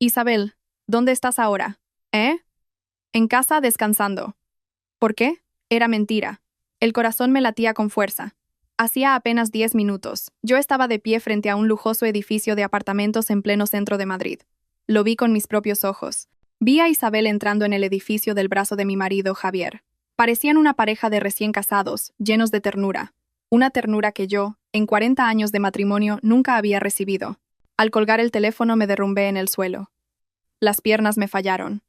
Isabel, ¿dónde estás ahora? ¿Eh? En casa descansando. ¿Por qué? Era mentira. El corazón me latía con fuerza. Hacía apenas 10 minutos. Yo estaba de pie frente a un lujoso edificio de apartamentos en pleno centro de Madrid. Lo vi con mis propios ojos. Vi a Isabel entrando en el edificio del brazo de mi marido, Javier. Parecían una pareja de recién casados, llenos de ternura. Una ternura que yo, en 40 años de matrimonio, nunca había recibido. Al colgar el teléfono me derrumbé en el suelo. Las piernas me fallaron.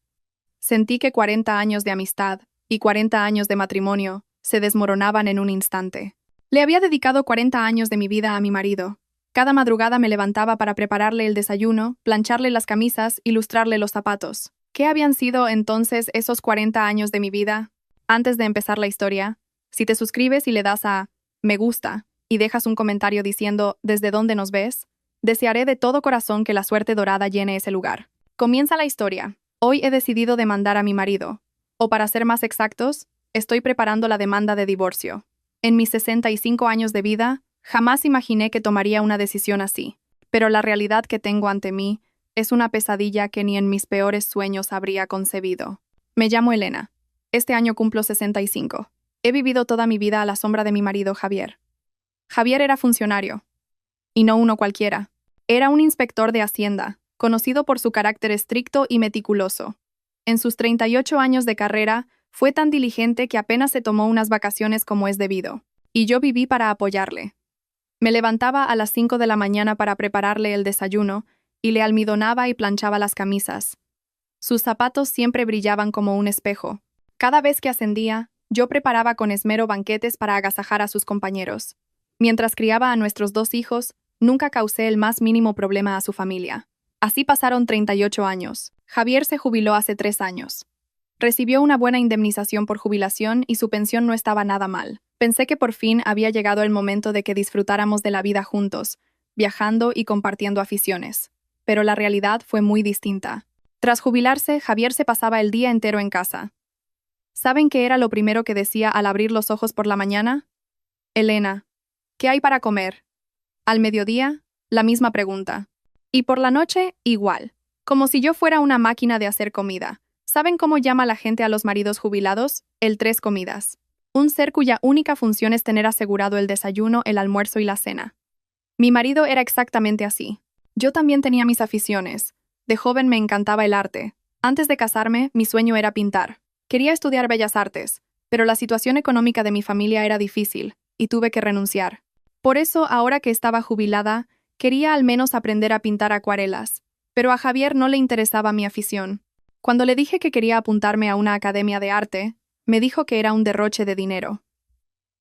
Sentí que 40 años de amistad y 40 años de matrimonio se desmoronaban en un instante. Le había dedicado 40 años de mi vida a mi marido. Cada madrugada me levantaba para prepararle el desayuno, plancharle las camisas y lustrarle los zapatos. ¿Qué habían sido entonces esos 40 años de mi vida? Antes de empezar la historia, si te suscribes y le das a me gusta y dejas un comentario diciendo ¿desde dónde nos ves?, desearé de todo corazón que la suerte dorada llene ese lugar. Comienza la historia. Hoy he decidido demandar a mi marido. O para ser más exactos, estoy preparando la demanda de divorcio. En mis 65 años de vida, jamás imaginé que tomaría una decisión así. Pero la realidad que tengo ante mí es una pesadilla que ni en mis peores sueños habría concebido. Me llamo Elena. Este año cumplo 65. He vivido toda mi vida a la sombra de mi marido Javier. Javier era funcionario. Y no uno cualquiera. Era un inspector de Hacienda, conocido por su carácter estricto y meticuloso. En sus 38 años de carrera, fue tan diligente que apenas se tomó unas vacaciones como es debido. Y yo viví para apoyarle. Me levantaba a las 5 de la mañana para prepararle el desayuno y le almidonaba y planchaba las camisas. Sus zapatos siempre brillaban como un espejo. Cada vez que ascendía, yo preparaba con esmero banquetes para agasajar a sus compañeros. Mientras criaba a nuestros 2 hijos, nunca causé el más mínimo problema a su familia. Así pasaron 38 años. Javier se jubiló hace 3 años. Recibió una buena indemnización por jubilación y su pensión no estaba nada mal. Pensé que por fin había llegado el momento de que disfrutáramos de la vida juntos, viajando y compartiendo aficiones. Pero la realidad fue muy distinta. Tras jubilarse, Javier se pasaba el día entero en casa. ¿Saben qué era lo primero que decía al abrir los ojos por la mañana? Elena, ¿qué hay para comer? Al mediodía, la misma pregunta. Y por la noche, igual. Como si yo fuera una máquina de hacer comida. ¿Saben cómo llama la gente a los maridos jubilados? El 3 comidas. Un ser cuya única función es tener asegurado el desayuno, el almuerzo y la cena. Mi marido era exactamente así. Yo también tenía mis aficiones. De joven me encantaba el arte. Antes de casarme, mi sueño era pintar. Quería estudiar bellas artes, pero la situación económica de mi familia era difícil, y tuve que renunciar. Por eso, ahora que estaba jubilada, quería al menos aprender a pintar acuarelas. Pero a Javier no le interesaba mi afición. Cuando le dije que quería apuntarme a una academia de arte, me dijo que era un derroche de dinero.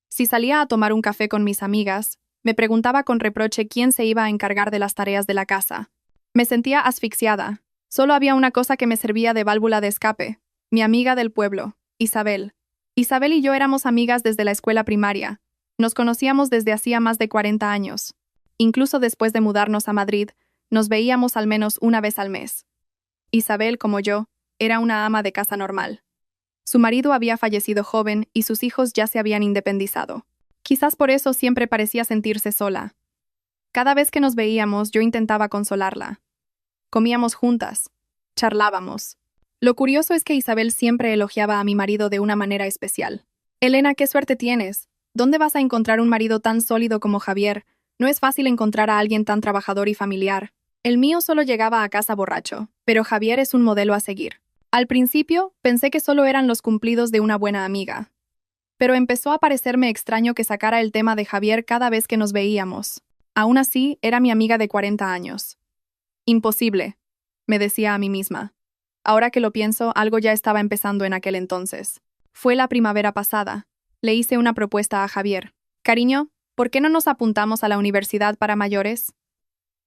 Si salía a tomar un café con mis amigas, me preguntaba con reproche quién se iba a encargar de las tareas de la casa. Me sentía asfixiada. Solo había una cosa que me servía de válvula de escape: mi amiga del pueblo, Isabel. Isabel y yo éramos amigas desde la escuela primaria. Nos conocíamos desde hacía más de 40 años. Incluso después de mudarnos a Madrid, nos veíamos al menos una vez al mes. Isabel, como yo, era una ama de casa normal. Su marido había fallecido joven y sus hijos ya se habían independizado. Quizás por eso siempre parecía sentirse sola. Cada vez que nos veíamos, yo intentaba consolarla. Comíamos juntas. Charlábamos. Lo curioso es que Isabel siempre elogiaba a mi marido de una manera especial. Elena, qué suerte tienes. ¿Dónde vas a encontrar un marido tan sólido como Javier? No es fácil encontrar a alguien tan trabajador y familiar. El mío solo llegaba a casa borracho, pero Javier es un modelo a seguir. Al principio, pensé que solo eran los cumplidos de una buena amiga. Pero empezó a parecerme extraño que sacara el tema de Javier cada vez que nos veíamos. Aún así, era mi amiga de 40 años. Imposible, me decía a mí misma. Ahora que lo pienso, algo ya estaba empezando en aquel entonces. Fue la primavera pasada. Le hice una propuesta a Javier. Cariño, ¿por qué no nos apuntamos a la universidad para mayores?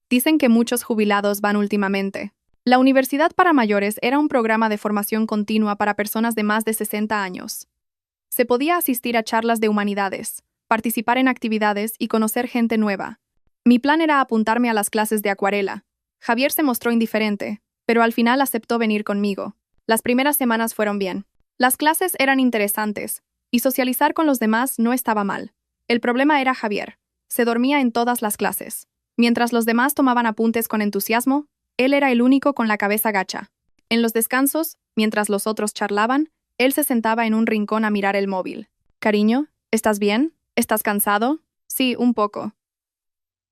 Dicen que muchos jubilados van últimamente. La Universidad para Mayores era un programa de formación continua para personas de más de 60 años. Se podía asistir a charlas de humanidades, participar en actividades y conocer gente nueva. Mi plan era apuntarme a las clases de acuarela. Javier se mostró indiferente, pero al final aceptó venir conmigo. Las primeras semanas fueron bien. Las clases eran interesantes, y socializar con los demás no estaba mal. El problema era Javier. Se dormía en todas las clases. Mientras los demás tomaban apuntes con entusiasmo, Él era el único con la cabeza gacha. En los descansos, mientras los otros charlaban, él se sentaba en un rincón a mirar el móvil. «Cariño, ¿estás bien? ¿Estás cansado?» «Sí, un poco.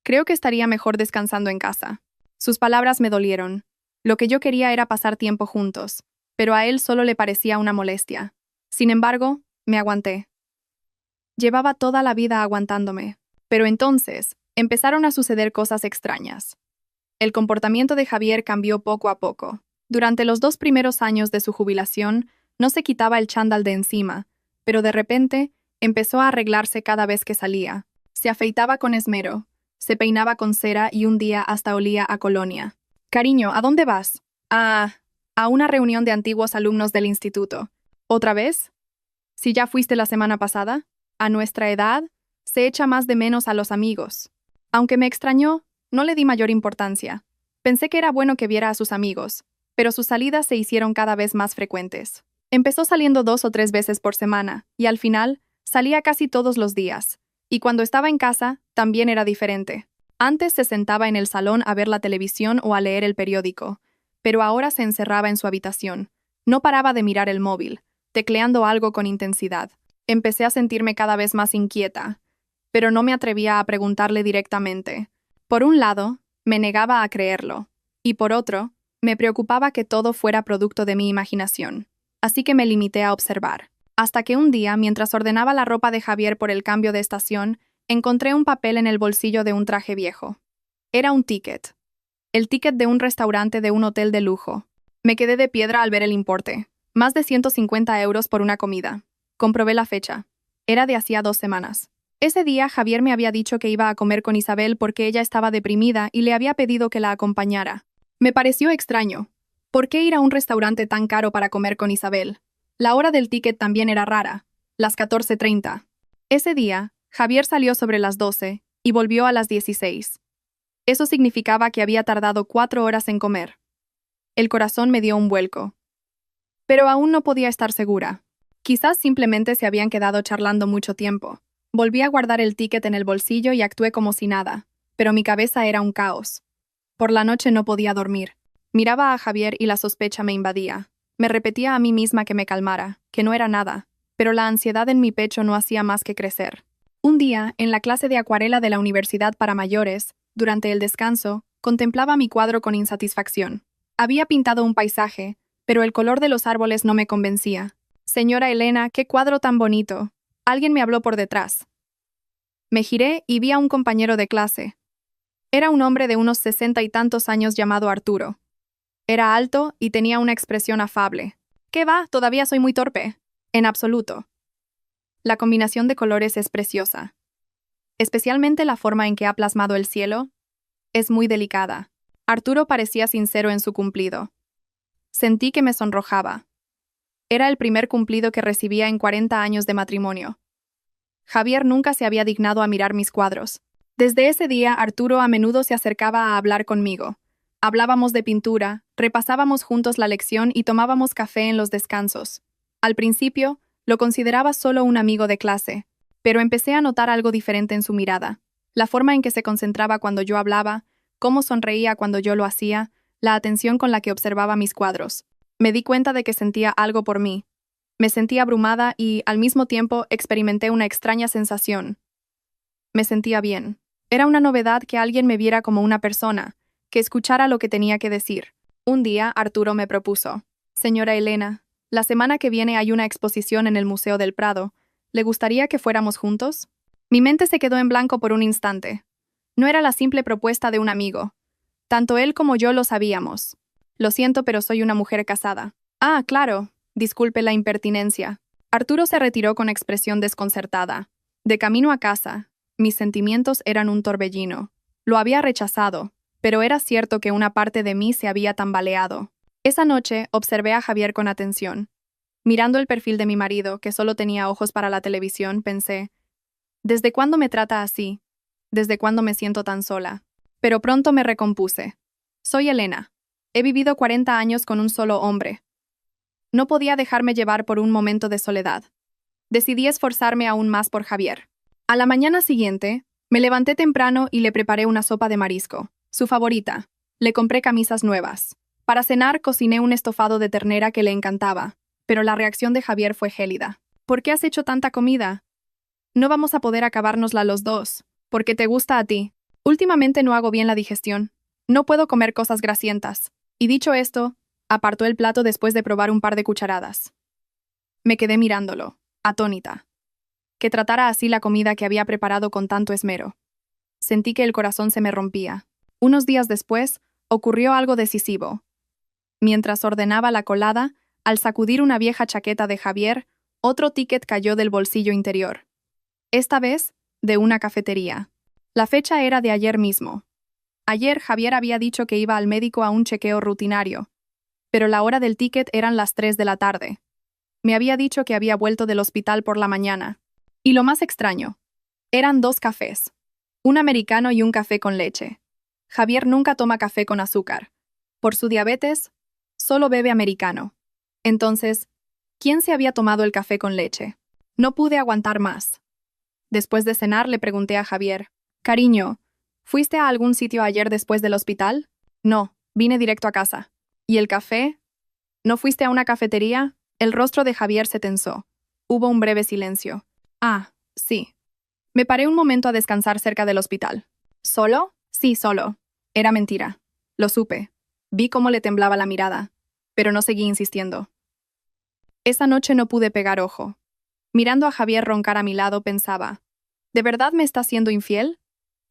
Creo que estaría mejor descansando en casa». Sus palabras me dolieron. Lo que yo quería era pasar tiempo juntos, pero a él solo le parecía una molestia. Sin embargo, me aguanté. Llevaba toda la vida aguantándome. Pero entonces, empezaron a suceder cosas extrañas. El comportamiento de Javier cambió poco a poco. Durante los 2 primeros años de su jubilación, no se quitaba el chándal de encima, pero de repente empezó a arreglarse cada vez que salía. Se afeitaba con esmero, se peinaba con cera y un día hasta olía a colonia. «Cariño, ¿a dónde vas?» A una reunión de antiguos alumnos del instituto». «¿Otra vez?» «Si ya fuiste la semana pasada. A nuestra edad, se echa más de menos a los amigos». Aunque me extrañó, no le di mayor importancia. Pensé que era bueno que viera a sus amigos, pero sus salidas se hicieron cada vez más frecuentes. Empezó saliendo 2 o 3 veces por semana, y al final, salía casi todos los días. Y cuando estaba en casa, también era diferente. Antes se sentaba en el salón a ver la televisión o a leer el periódico, pero ahora se encerraba en su habitación. No paraba de mirar el móvil, tecleando algo con intensidad. Empecé a sentirme cada vez más inquieta, pero no me atrevía a preguntarle directamente. Por un lado, me negaba a creerlo, y por otro, me preocupaba que todo fuera producto de mi imaginación. Así que me limité a observar. Hasta que un día, mientras ordenaba la ropa de Javier por el cambio de estación, encontré un papel en el bolsillo de un traje viejo. Era un ticket. El ticket de un restaurante de un hotel de lujo. Me quedé de piedra al ver el importe. Más de 150 euros por una comida. Comprobé la fecha. Era de hacía 2 semanas. Ese día Javier me había dicho que iba a comer con Isabel porque ella estaba deprimida y le había pedido que la acompañara. Me pareció extraño. ¿Por qué ir a un restaurante tan caro para comer con Isabel? La hora del ticket también era rara, las 14:30. Ese día, Javier salió sobre las 12 y volvió a las 16. Eso significaba que había tardado 4 horas en comer. El corazón me dio un vuelco. Pero aún no podía estar segura. Quizás simplemente se habían quedado charlando mucho tiempo. Volví a guardar el ticket en el bolsillo y actué como si nada, pero mi cabeza era un caos. Por la noche no podía dormir. Miraba a Javier y la sospecha me invadía. Me repetía a mí misma que me calmara, que no era nada, pero la ansiedad en mi pecho no hacía más que crecer. Un día, en la clase de acuarela de la Universidad para Mayores, durante el descanso, contemplaba mi cuadro con insatisfacción. Había pintado un paisaje, pero el color de los árboles no me convencía. «Señora Elena, qué cuadro tan bonito». Alguien me habló por detrás. Me giré y vi a un compañero de clase. Era un hombre de unos 60 y tantos años llamado Arturo. Era alto y tenía una expresión afable. «¿Qué va? Todavía soy muy torpe». «En absoluto». La combinación de colores es preciosa. Especialmente la forma en que ha plasmado el cielo. Es muy delicada. Arturo parecía sincero en su cumplido. Sentí que me sonrojaba. Era el primer cumplido que recibía en 40 años de matrimonio. Javier nunca se había dignado a mirar mis cuadros. Desde ese día, Arturo a menudo se acercaba a hablar conmigo. Hablábamos de pintura, repasábamos juntos la lección y tomábamos café en los descansos. Al principio, lo consideraba solo un amigo de clase, pero empecé a notar algo diferente en su mirada. La forma en que se concentraba cuando yo hablaba, cómo sonreía cuando yo lo hacía, la atención con la que observaba mis cuadros. Me di cuenta de que sentía algo por mí. Me sentí abrumada y, al mismo tiempo, experimenté una extraña sensación. Me sentía bien. Era una novedad que alguien me viera como una persona, que escuchara lo que tenía que decir. Un día, Arturo me propuso: «Señora Elena, la semana que viene hay una exposición en el Museo del Prado. ¿Le gustaría que fuéramos juntos?» Mi mente se quedó en blanco por un instante. No era la simple propuesta de un amigo. Tanto él como yo lo sabíamos. «Lo siento, pero soy una mujer casada». «Ah, claro. Disculpe la impertinencia». Arturo se retiró con expresión desconcertada. De camino a casa, mis sentimientos eran un torbellino. Lo había rechazado, pero era cierto que una parte de mí se había tambaleado. Esa noche observé a Javier con atención. Mirando el perfil de mi marido, que solo tenía ojos para la televisión, pensé: ¿desde cuándo me trata así? ¿Desde cuándo me siento tan sola? Pero pronto me recompuse. Soy Elena. He vivido 40 años con un solo hombre. No podía dejarme llevar por un momento de soledad. Decidí esforzarme aún más por Javier. A la mañana siguiente, me levanté temprano y le preparé una sopa de marisco, su favorita. Le compré camisas nuevas. Para cenar cociné un estofado de ternera que le encantaba, pero la reacción de Javier fue gélida. ¿Por qué has hecho tanta comida? No vamos a poder acabárnosla los dos, porque te gusta a ti. Últimamente no hago bien la digestión. No puedo comer cosas grasientas. Y dicho esto, apartó el plato después de probar un par de cucharadas. Me quedé mirándolo, atónita. Que tratara así la comida que había preparado con tanto esmero. Sentí que el corazón se me rompía. Unos días después, ocurrió algo decisivo. Mientras ordenaba la colada, al sacudir una vieja chaqueta de Javier, otro ticket cayó del bolsillo interior. Esta vez, de una cafetería. La fecha era de ayer mismo. Ayer Javier había dicho que iba al médico a un chequeo rutinario, pero la hora del ticket eran las 3 de la tarde. Me había dicho que había vuelto del hospital por la mañana. Y lo más extraño, eran 2 cafés. Un americano y un café con leche. Javier nunca toma café con azúcar. Por su diabetes, solo bebe americano. Entonces, ¿quién se había tomado el café con leche? No pude aguantar más. Después de cenar le pregunté a Javier, «Cariño, ¿fuiste a algún sitio ayer después del hospital?» «No, vine directo a casa». «¿Y el café? ¿No fuiste a una cafetería?» El rostro de Javier se tensó. Hubo un breve silencio. «Ah, sí. Me paré un momento a descansar cerca del hospital». «¿Solo?» «Sí, solo». Era mentira. Lo supe. Vi cómo le temblaba la mirada, pero no seguí insistiendo. Esa noche no pude pegar ojo. Mirando a Javier roncar a mi lado, pensaba, ¿de verdad me está siendo infiel?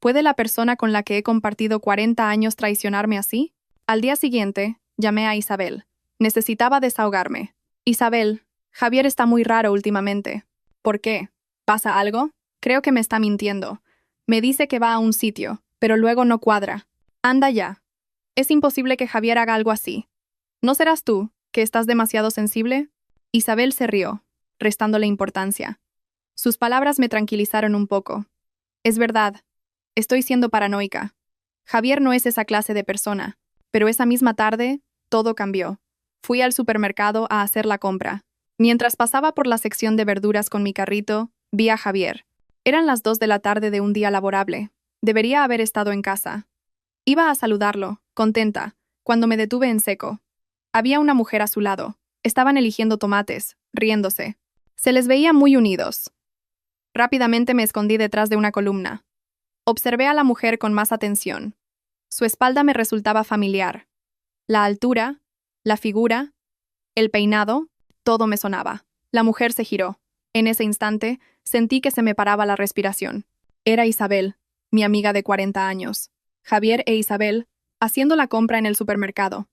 ¿Puede la persona con la que he compartido 40 años traicionarme así? Al día siguiente, llamé a Isabel. Necesitaba desahogarme. «Isabel, Javier está muy raro últimamente». «¿Por qué? ¿Pasa algo?» «Creo que me está mintiendo. Me dice que va a un sitio, pero luego no cuadra». «Anda ya. Es imposible que Javier haga algo así. ¿No serás tú, que estás demasiado sensible?» Isabel se rió, restándole importancia. Sus palabras me tranquilizaron un poco. «Es verdad. Estoy siendo paranoica. Javier no es esa clase de persona». Pero esa misma tarde, todo cambió. Fui al supermercado a hacer la compra. Mientras pasaba por la sección de verduras con mi carrito, vi a Javier. Eran las 2 de la tarde de un día laborable. Debería haber estado en casa. Iba a saludarlo, contenta, cuando me detuve en seco. Había una mujer a su lado. Estaban eligiendo tomates, riéndose. Se les veía muy unidos. Rápidamente me escondí detrás de una columna. Observé a la mujer con más atención. Su espalda me resultaba familiar. La altura, la figura, el peinado, todo me sonaba. La mujer se giró. En ese instante, sentí que se me paraba la respiración. Era Isabel, mi amiga de 40 años. Javier e Isabel, haciendo la compra en el supermercado.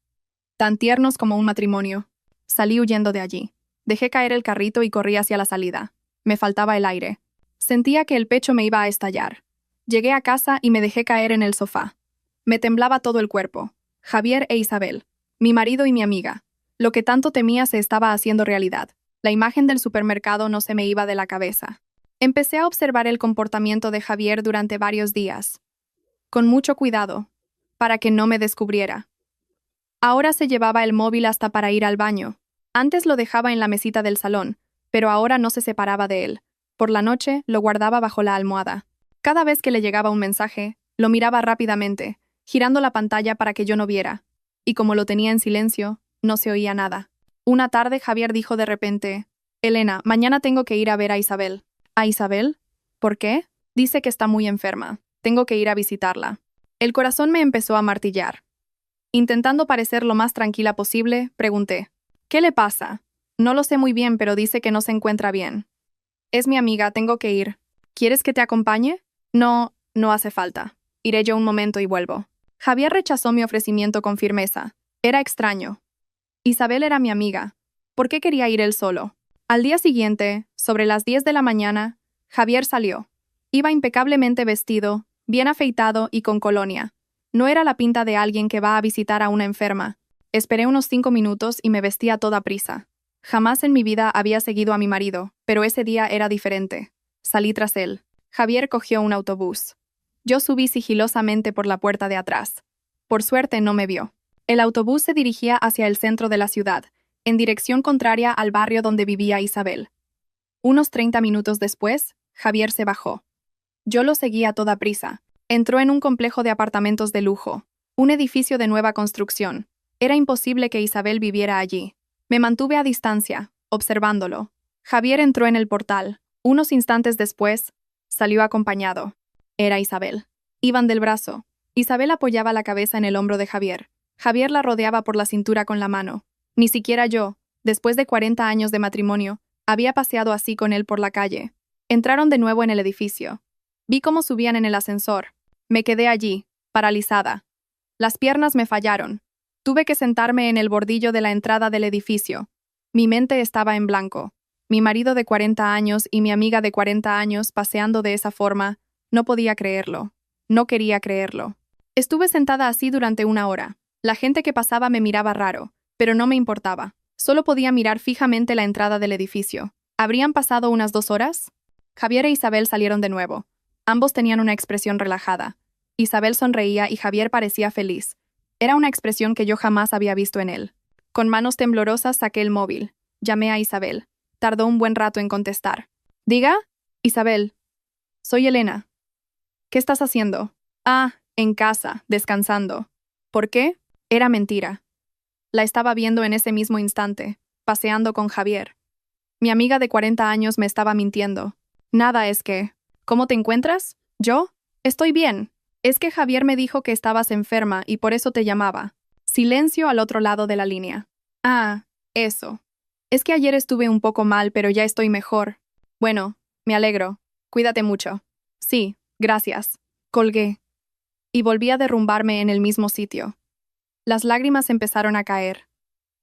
Tan tiernos como un matrimonio. Salí huyendo de allí. Dejé caer el carrito y corrí hacia la salida. Me faltaba el aire. Sentía que el pecho me iba a estallar. Llegué a casa y me dejé caer en el sofá. Me temblaba todo el cuerpo. Javier e Isabel, mi marido y mi amiga. Lo que tanto temía se estaba haciendo realidad. La imagen del supermercado no se me iba de la cabeza. Empecé a observar el comportamiento de Javier durante varios días. Con mucho cuidado, para que no me descubriera. Ahora se llevaba el móvil hasta para ir al baño. Antes lo dejaba en la mesita del salón, pero ahora no se separaba de él. Por la noche lo guardaba bajo la almohada. Cada vez que le llegaba un mensaje, lo miraba rápidamente, girando la pantalla para que yo no viera. Y como lo tenía en silencio, no se oía nada. Una tarde Javier dijo de repente, «Elena, mañana tengo que ir a ver a Isabel». «¿A Isabel? ¿Por qué?» «Dice que está muy enferma. Tengo que ir a visitarla». El corazón me empezó a martillar. Intentando parecer lo más tranquila posible, pregunté, «¿Qué le pasa?» «No lo sé muy bien, pero dice que no se encuentra bien». «Es mi amiga, tengo que ir. ¿Quieres que te acompañe?» «No, no hace falta. Iré yo un momento y vuelvo». Javier rechazó mi ofrecimiento con firmeza. Era extraño. Isabel era mi amiga. ¿Por qué quería ir él solo? Al día siguiente, sobre las 10 de la mañana, Javier salió. Iba impecablemente vestido, bien afeitado y con colonia. No era la pinta de alguien que va a visitar a una enferma. Esperé unos 5 minutos y me vestí a toda prisa. Jamás en mi vida había seguido a mi marido, pero ese día era diferente. Salí tras él. Javier cogió un autobús. Yo subí sigilosamente por la puerta de atrás. Por suerte no me vio. El autobús se dirigía hacia el centro de la ciudad, en dirección contraria al barrio donde vivía Isabel. Unos 30 minutos después, Javier se bajó. Yo lo seguí a toda prisa. Entró en un complejo de apartamentos de lujo. Un edificio de nueva construcción. Era imposible que Isabel viviera allí. Me mantuve a distancia, observándolo. Javier entró en el portal. Unos instantes después, salió acompañado. Era Isabel. Iban del brazo. Isabel apoyaba la cabeza en el hombro de Javier. Javier la rodeaba por la cintura con la mano. Ni siquiera yo, después de 40 años de matrimonio, había paseado así con él por la calle. Entraron de nuevo en el edificio. Vi cómo subían en el ascensor. Me quedé allí, paralizada. Las piernas me fallaron. Tuve que sentarme en el bordillo de la entrada del edificio. Mi mente estaba en blanco. Mi marido de 40 años y mi amiga de 40 años paseando de esa forma, no podía creerlo. No quería creerlo. Estuve sentada así durante 1 hora. La gente que pasaba me miraba raro, pero no me importaba. Solo podía mirar fijamente la entrada del edificio. ¿Habrían pasado unas 2 horas? Javier e Isabel salieron de nuevo. Ambos tenían una expresión relajada. Isabel sonreía y Javier parecía feliz. Era una expresión que yo jamás había visto en él. Con manos temblorosas saqué el móvil. Llamé a Isabel. Tardó un buen rato en contestar. ¿Diga? Isabel. Soy Elena. ¿Qué estás haciendo? Ah, en casa, descansando. ¿Por qué? Era mentira. La estaba viendo en ese mismo instante, paseando con Javier. Mi amiga de 40 años me estaba mintiendo. Nada es que... ¿Cómo te encuentras? ¿Yo? Estoy bien. Es que Javier me dijo que estabas enferma y por eso te llamaba. Silencio al otro lado de la línea. Ah, eso. Es que ayer estuve un poco mal, pero ya estoy mejor. Bueno, me alegro. Cuídate mucho. Sí, gracias. Colgué. Y volví a derrumbarme en el mismo sitio. Las lágrimas empezaron a caer.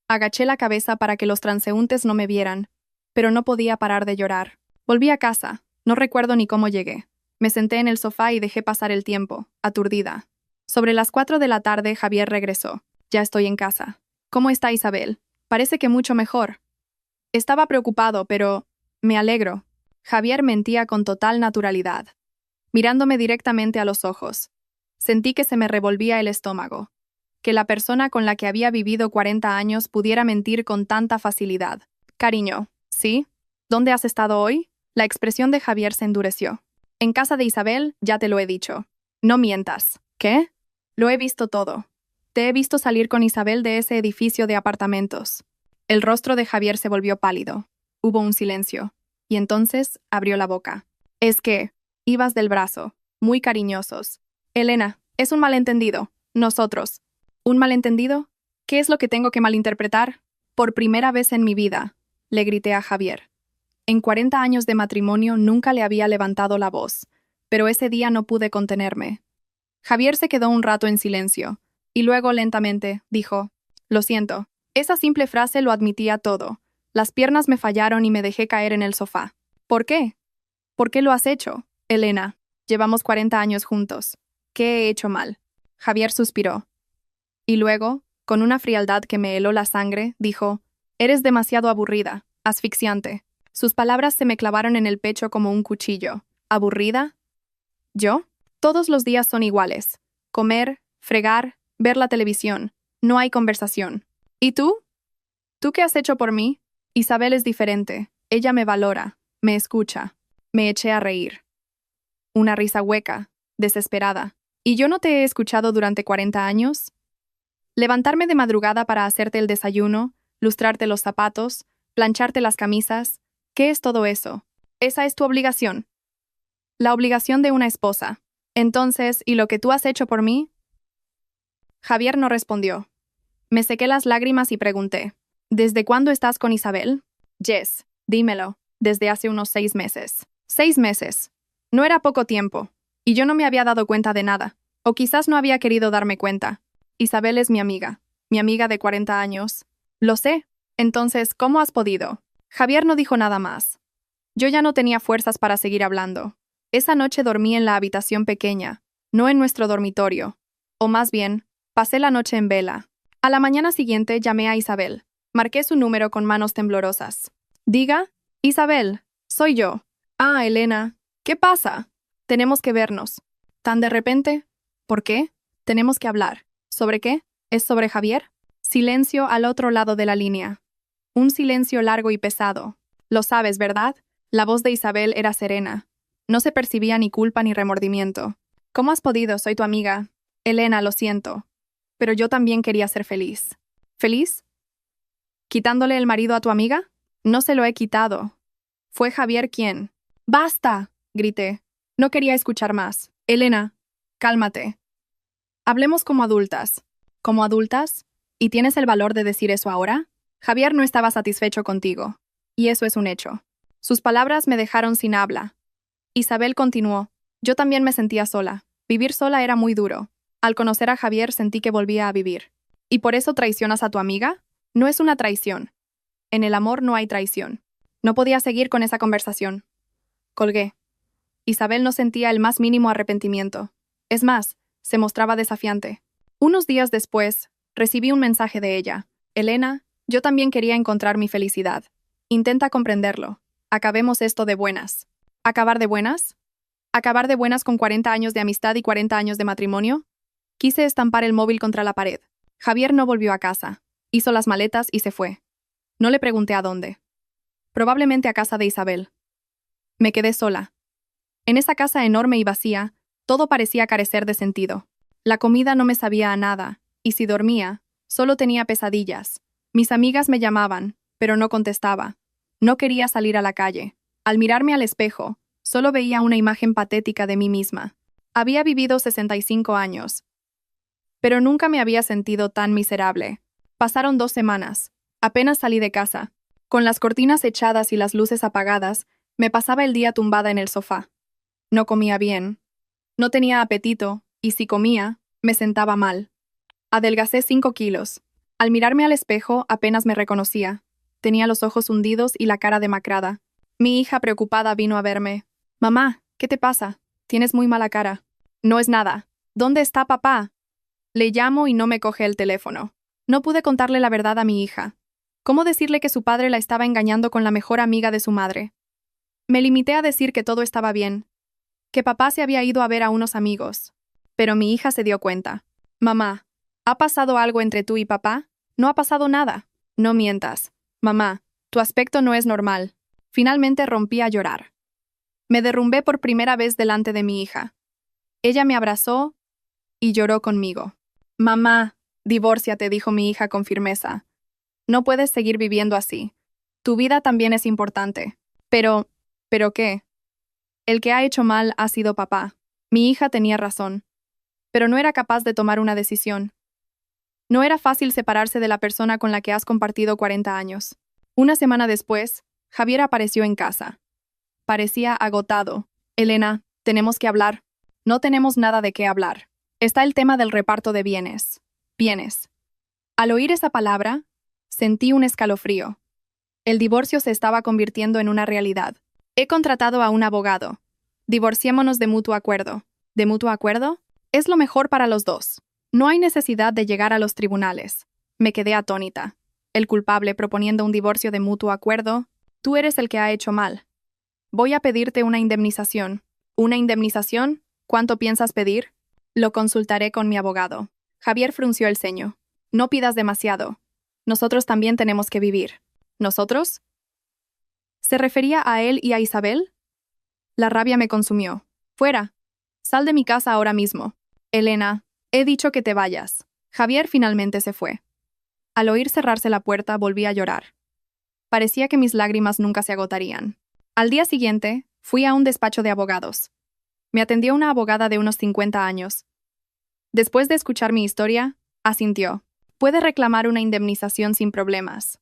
Agaché la cabeza para que los transeúntes no me vieran, pero no podía parar de llorar. Volví a casa. No recuerdo ni cómo llegué. Me senté en el sofá y dejé pasar el tiempo, aturdida. Sobre las 4 de la tarde, Javier regresó. Ya estoy en casa. ¿Cómo está Isabel? Parece que mucho mejor. Estaba preocupado, pero... Me alegro. Javier mentía con total naturalidad, mirándome directamente a los ojos. Sentí que se me revolvía el estómago. Que la persona con la que había vivido 40 años pudiera mentir con tanta facilidad. Cariño, ¿sí? ¿Dónde has estado hoy? La expresión de Javier se endureció. En casa de Isabel, ya te lo he dicho. No mientas. ¿Qué? Lo he visto todo. Te he visto salir con Isabel de ese edificio de apartamentos. El rostro de Javier se volvió pálido. Hubo un silencio. Y entonces abrió la boca. Es que... ibas del brazo. Muy cariñosos. Elena, es un malentendido. Nosotros. ¿Un malentendido? ¿Qué es lo que tengo que malinterpretar? Por primera vez en mi vida, le grité a Javier. En 40 años de matrimonio nunca le había levantado la voz, pero ese día no pude contenerme. Javier se quedó un rato en silencio, y luego lentamente dijo, «Lo siento». Esa simple frase lo admitía todo. Las piernas me fallaron y me dejé caer en el sofá. ¿Por qué? ¿Por qué lo has hecho, Elena? Llevamos 40 años juntos. ¿Qué he hecho mal? Javier suspiró. Y luego, con una frialdad que me heló la sangre, dijo, «Eres demasiado aburrida, asfixiante». Sus palabras se me clavaron en el pecho como un cuchillo. ¿Aburrida? ¿Yo? Todos los días son iguales. Comer, fregar, ver la televisión. No hay conversación. ¿Y tú? ¿Tú qué has hecho por mí? Isabel es diferente. Ella me valora, me escucha. Me eché a reír. Una risa hueca, desesperada. ¿Y yo no te he escuchado durante 40 años? Levantarme de madrugada para hacerte el desayuno, lustrarte los zapatos, plancharte las camisas. ¿Qué es todo eso? Esa es tu obligación. La obligación de una esposa. Entonces, ¿y lo que tú has hecho por mí? Javier no respondió. Me sequé las lágrimas y pregunté, ¿desde cuándo estás con Isabel? Jess, dímelo, desde hace unos 6 meses. 6 meses. No era poco tiempo, y yo no me había dado cuenta de nada, o quizás no había querido darme cuenta. Isabel es mi amiga de 40 años. Lo sé. Entonces, ¿cómo has podido? Javier no dijo nada más. Yo ya no tenía fuerzas para seguir hablando. Esa noche dormí en la habitación pequeña, no en nuestro dormitorio. O más bien, pasé la noche en vela. A la mañana siguiente llamé a Isabel. Marqué su número con manos temblorosas. Diga, Isabel, soy yo. Ah, Elena, ¿qué pasa? Tenemos que vernos. ¿Tan de repente? ¿Por qué? Tenemos que hablar. ¿Sobre qué? ¿Es sobre Javier? Silencio al otro lado de la línea. Un silencio largo y pesado. Lo sabes, ¿verdad? La voz de Isabel era serena. No se percibía ni culpa ni remordimiento. ¿Cómo has podido? Soy tu amiga. Elena, lo siento. pero yo también quería ser feliz. ¿Feliz? ¿Quitándole el marido a tu amiga? No se lo he quitado. Fue Javier quien. ¡Basta!, grité. No quería escuchar más. Elena, cálmate. Hablemos como adultas. ¿Como adultas? ¿Y tienes el valor de decir eso ahora? Javier no estaba satisfecho contigo. Y eso es un hecho. Sus palabras me dejaron sin habla. Isabel continuó. Yo también me sentía sola. Vivir sola era muy duro. Al conocer a Javier sentí que volvía a vivir. ¿Y por eso traicionas a tu amiga? No es una traición. En el amor no hay traición. No podía seguir con esa conversación. Colgué. Isabel no sentía el más mínimo arrepentimiento. Es más, se mostraba desafiante. Unos días después, recibí un mensaje de ella. Elena, yo también quería encontrar mi felicidad. Intenta comprenderlo. Acabemos esto de buenas. ¿Acabar de buenas? ¿Acabar de buenas con 40 años de amistad y 40 años de matrimonio? Quise estampar el móvil contra la pared. Javier no volvió a casa. Hizo las maletas y se fue. No le pregunté a dónde. Probablemente a casa de Isabel. Me quedé sola. En esa casa enorme y vacía, todo parecía carecer de sentido. La comida no me sabía a nada, y si dormía, solo tenía pesadillas. Mis amigas me llamaban, pero no contestaba. No quería salir a la calle. Al mirarme al espejo, solo veía una imagen patética de mí misma. Había vivido 65 años, pero nunca me había sentido tan miserable. Pasaron 2 semanas. Apenas salí de casa. Con las cortinas echadas y las luces apagadas, me pasaba el día tumbada en el sofá. No comía bien. No tenía apetito, y si comía, me sentaba mal. Adelgacé 5 kilos. Al mirarme al espejo, apenas me reconocía. Tenía los ojos hundidos y la cara demacrada. Mi hija preocupada vino a verme. Mamá, ¿qué te pasa? Tienes muy mala cara. No es nada. ¿Dónde está papá? Le llamo y no me coge el teléfono. No pude contarle la verdad a mi hija. ¿Cómo decirle que su padre la estaba engañando con la mejor amiga de su madre? Me limité a decir que todo estaba bien, que papá se había ido a ver a unos amigos. Pero mi hija se dio cuenta. Mamá, ¿ha pasado algo entre tú y papá? No ha pasado nada. No mientas. Mamá, tu aspecto no es normal. Finalmente rompí a llorar. Me derrumbé por primera vez delante de mi hija. Ella me abrazó y lloró conmigo. Mamá, divórciate, dijo mi hija con firmeza. No puedes seguir viviendo así. Tu vida también es importante. ¿Pero qué? El que ha hecho mal ha sido papá. Mi hija tenía razón. Pero no era capaz de tomar una decisión. No era fácil separarse de la persona con la que has compartido 40 años. Una semana después, Javier apareció en casa. Parecía agotado. Elena, tenemos que hablar. No tenemos nada de qué hablar. Está el tema del reparto de bienes. Bienes. Al oír esa palabra, sentí un escalofrío. El divorcio se estaba convirtiendo en una realidad. He contratado a un abogado. Divorciémonos de mutuo acuerdo. ¿De mutuo acuerdo? Es lo mejor para los dos. No hay necesidad de llegar a los tribunales. Me quedé atónita. El culpable proponiendo un divorcio de mutuo acuerdo. Tú eres el que ha hecho mal. Voy a pedirte una indemnización. ¿Una indemnización? ¿Cuánto piensas pedir? Lo consultaré con mi abogado. Javier frunció el ceño. No pidas demasiado. Nosotros también tenemos que vivir. ¿Nosotros? ¿Se refería a él y a Isabel? La rabia me consumió. Fuera. Sal de mi casa ahora mismo. Elena, he dicho que te vayas. Javier finalmente se fue. Al oír cerrarse la puerta, volví a llorar. Parecía que mis lágrimas nunca se agotarían. Al día siguiente, fui a un despacho de abogados. Me atendió una abogada de unos 50 años. Después de escuchar mi historia, asintió. Puede reclamar una indemnización sin problemas.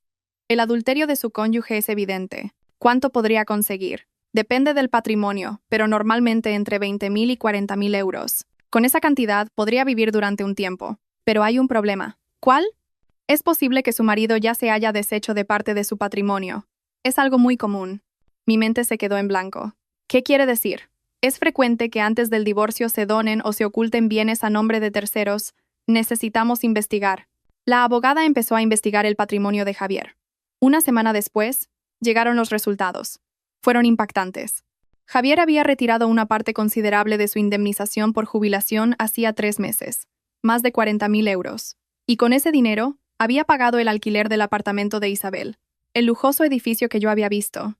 El adulterio de su cónyuge es evidente. ¿Cuánto podría conseguir? Depende del patrimonio, pero normalmente entre 20.000 y 40.000 euros. Con esa cantidad podría vivir durante un tiempo. Pero hay un problema. ¿Cuál? Es posible que su marido ya se haya deshecho de parte de su patrimonio. Es algo muy común. Mi mente se quedó en blanco. ¿Qué quiere decir? Es frecuente que antes del divorcio se donen o se oculten bienes a nombre de terceros. Necesitamos investigar. La abogada empezó a investigar el patrimonio de Javier. Una semana después, llegaron los resultados. Fueron impactantes. Javier había retirado una parte considerable de su indemnización por jubilación hacía 3 meses, más de 40.000 euros. Y con ese dinero, había pagado el alquiler del apartamento de Isabel, el lujoso edificio que yo había visto.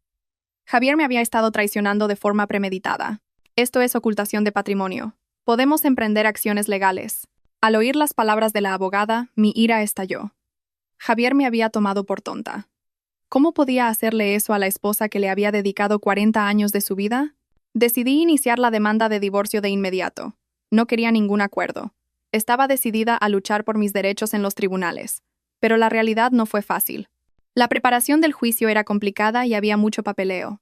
Javier me había estado traicionando de forma premeditada. Esto es ocultación de patrimonio. Podemos emprender acciones legales. Al oír las palabras de la abogada, mi ira estalló. Javier me había tomado por tonta. ¿Cómo podía hacerle eso a la esposa que le había dedicado 40 años de su vida? Decidí iniciar la demanda de divorcio de inmediato. No quería ningún acuerdo. Estaba decidida a luchar por mis derechos en los tribunales. Pero la realidad no fue fácil. La preparación del juicio era complicada y había mucho papeleo.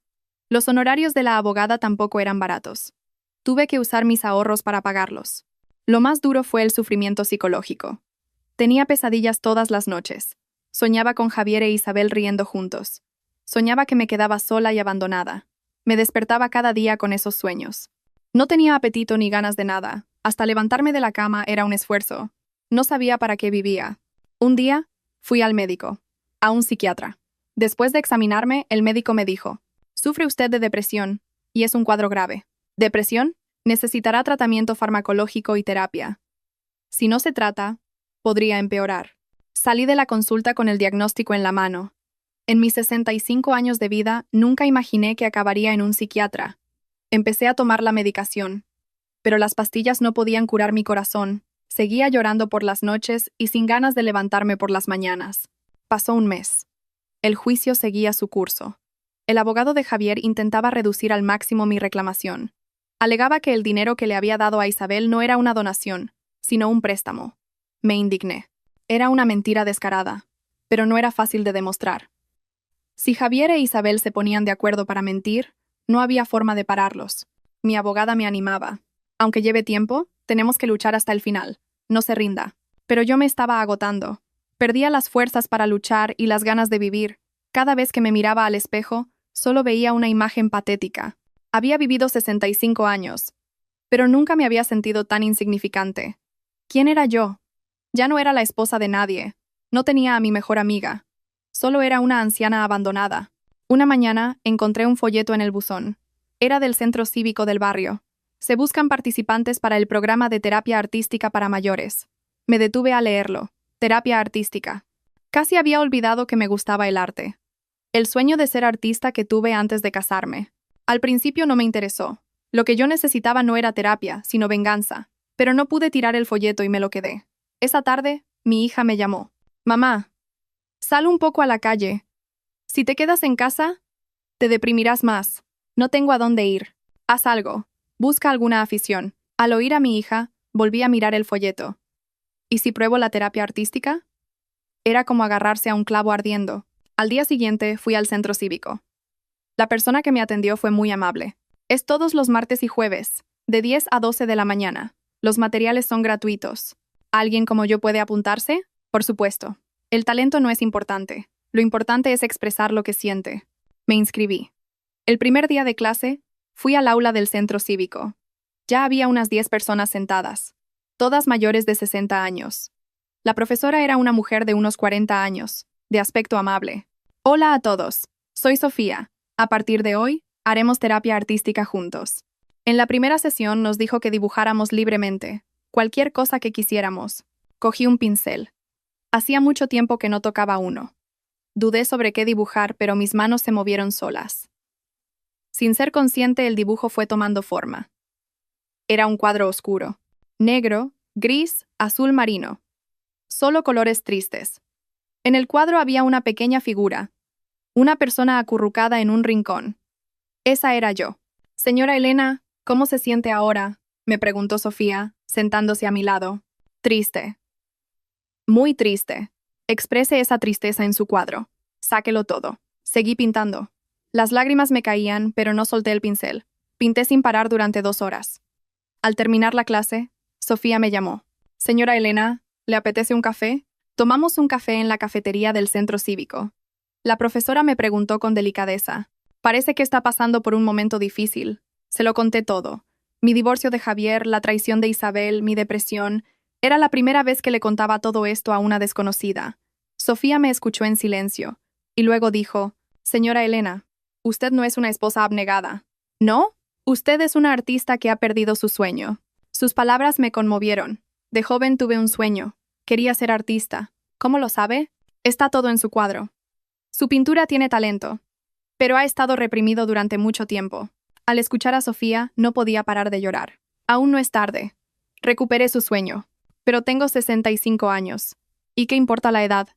Los honorarios de la abogada tampoco eran baratos. Tuve que usar mis ahorros para pagarlos. Lo más duro fue el sufrimiento psicológico. Tenía pesadillas todas las noches. Soñaba con Javier e Isabel riendo juntos. Soñaba que me quedaba sola y abandonada. Me despertaba cada día con esos sueños. No tenía apetito ni ganas de nada. Hasta levantarme de la cama era un esfuerzo. No sabía para qué vivía. Un día, fui al médico, a un psiquiatra. Después de examinarme, el médico me dijo: «Sufre usted de depresión, y es un cuadro grave. ¿Depresión? Necesitará tratamiento farmacológico y terapia. Si no se trata, podría empeorar». Salí de la consulta con el diagnóstico en la mano. En mis 65 años de vida, nunca imaginé que acabaría en un psiquiatra. Empecé a tomar la medicación. Pero las pastillas no podían curar mi corazón. Seguía llorando por las noches y sin ganas de levantarme por las mañanas. Pasó un mes. El juicio seguía su curso. El abogado de Javier intentaba reducir al máximo mi reclamación. Alegaba que el dinero que le había dado a Isabel no era una donación, sino un préstamo. Me indigné. Era una mentira descarada, pero no era fácil de demostrar. Si Javier e Isabel se ponían de acuerdo para mentir, no había forma de pararlos. Mi abogada me animaba. Aunque lleve tiempo, tenemos que luchar hasta el final. No se rinda. Pero yo me estaba agotando. Perdía las fuerzas para luchar y las ganas de vivir. Cada vez que me miraba al espejo, solo veía una imagen patética. Había vivido 65 años, pero nunca me había sentido tan insignificante. ¿Quién era yo? Ya no era la esposa de nadie. No tenía a mi mejor amiga. Solo era una anciana abandonada. Una mañana encontré un folleto en el buzón. Era del centro cívico del barrio. Se buscan participantes para el programa de terapia artística para mayores. Me detuve a leerlo. Terapia artística. Casi había olvidado que me gustaba el arte. El sueño de ser artista que tuve antes de casarme. Al principio no me interesó. Lo que yo necesitaba no era terapia, sino venganza. Pero no pude tirar el folleto y me lo quedé. Esa tarde, mi hija me llamó. «Mamá, sal un poco a la calle. Si te quedas en casa, te deprimirás más. No tengo a dónde ir. Haz algo. Busca alguna afición». Al oír a mi hija, volví a mirar el folleto. ¿Y si pruebo la terapia artística? Era como agarrarse a un clavo ardiendo. Al día siguiente fui al centro cívico. La persona que me atendió fue muy amable. «Es todos los martes y jueves, de 10 a 12 de la mañana. Los materiales son gratuitos. ¿Alguien como yo puede apuntarse? Por supuesto. El talento no es importante. Lo importante es expresar lo que siente». Me inscribí. El primer día de clase, fui al aula del centro cívico. Ya había unas 10 personas sentadas, todas mayores de 60 años. La profesora era una mujer de unos 40 años, de aspecto amable. «Hola a todos. Soy Sofía. A partir de hoy, haremos terapia artística juntos». En la primera sesión nos dijo que dibujáramos libremente, cualquier cosa que quisiéramos. Cogí un pincel. Hacía mucho tiempo que no tocaba uno. Dudé sobre qué dibujar, pero mis manos se movieron solas. Sin ser consciente, el dibujo fue tomando forma. Era un cuadro oscuro. Negro, gris, azul marino. Solo colores tristes. En el cuadro había una pequeña figura. Una persona acurrucada en un rincón. Esa era yo. «Señora Elena, ¿cómo se siente ahora?», me preguntó Sofía, sentándose a mi lado. «Triste. Muy triste. Exprese esa tristeza en su cuadro. Sáquelo todo». Seguí pintando. Las lágrimas me caían, pero no solté el pincel. Pinté sin parar durante 2 horas. Al terminar la clase, Sofía me llamó. «Señora Elena, ¿le apetece un café?». Tomamos un café en la cafetería del centro cívico. La profesora me preguntó con delicadeza. «Parece que está pasando por un momento difícil». Se lo conté todo. Mi divorcio de Javier, la traición de Isabel, mi depresión. Era la primera vez que le contaba todo esto a una desconocida. Sofía me escuchó en silencio, y luego dijo: «Señora Elena, usted no es una esposa abnegada. ¿No? Usted es una artista que ha perdido su sueño». Sus palabras me conmovieron. De joven tuve un sueño. Quería ser artista. ¿Cómo lo sabe? Está todo en su cuadro. Su pintura tiene talento, pero ha estado reprimido durante mucho tiempo. Al escuchar a Sofía, no podía parar de llorar. Aún no es tarde. Recuperé su sueño. Pero tengo 65 años. ¿Y qué importa la edad?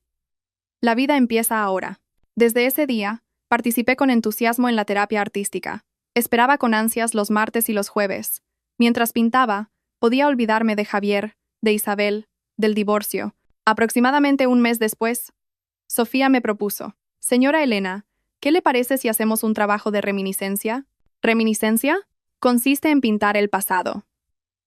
La vida empieza ahora. Desde ese día, participé con entusiasmo en la terapia artística. Esperaba con ansias los martes y los jueves. Mientras pintaba, podía olvidarme de Javier, de Isabel, del divorcio. Aproximadamente un mes después, Sofía me propuso: «Señora Elena, ¿qué le parece si hacemos un trabajo de reminiscencia?» ¿Reminiscencia? Consiste en pintar el pasado.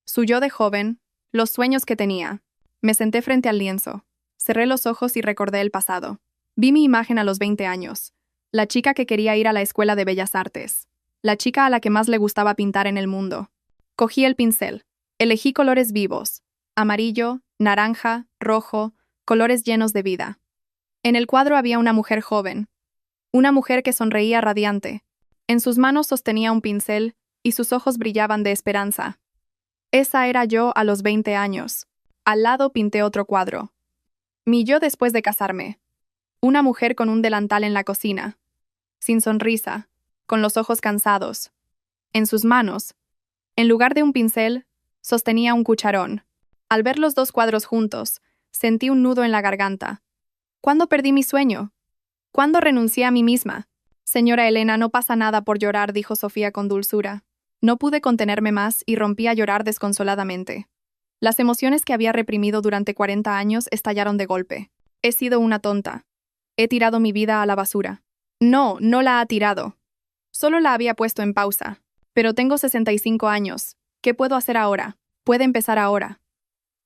Su yo de joven, los sueños que tenía. Me senté frente al lienzo. Cerré los ojos y recordé el pasado. Vi mi imagen a los 20 años. La chica que quería ir a la Escuela de Bellas Artes. La chica a la que más le gustaba pintar en el mundo. Cogí el pincel. Elegí colores vivos. Amarillo, naranja, rojo, colores llenos de vida. En el cuadro había una mujer joven. Una mujer que sonreía radiante. En sus manos sostenía un pincel y sus ojos brillaban de esperanza. Esa era yo a los 20 años. Al lado pinté otro cuadro. Mi yo después de casarme. Una mujer con un delantal en la cocina. Sin sonrisa, con los ojos cansados. En sus manos, en lugar de un pincel, sostenía un cucharón. Al ver los dos cuadros juntos, sentí un nudo en la garganta. ¿Cuándo perdí mi sueño? ¿Cuándo renuncié a mí misma? Señora Elena, no pasa nada por llorar, dijo Sofía con dulzura. No pude contenerme más y rompí a llorar desconsoladamente. Las emociones que había reprimido durante 40 años estallaron de golpe. He sido una tonta. He tirado mi vida a la basura. No, no la ha tirado. Solo la había puesto en pausa. Pero tengo 65 años. ¿Qué puedo hacer ahora? Puede empezar ahora.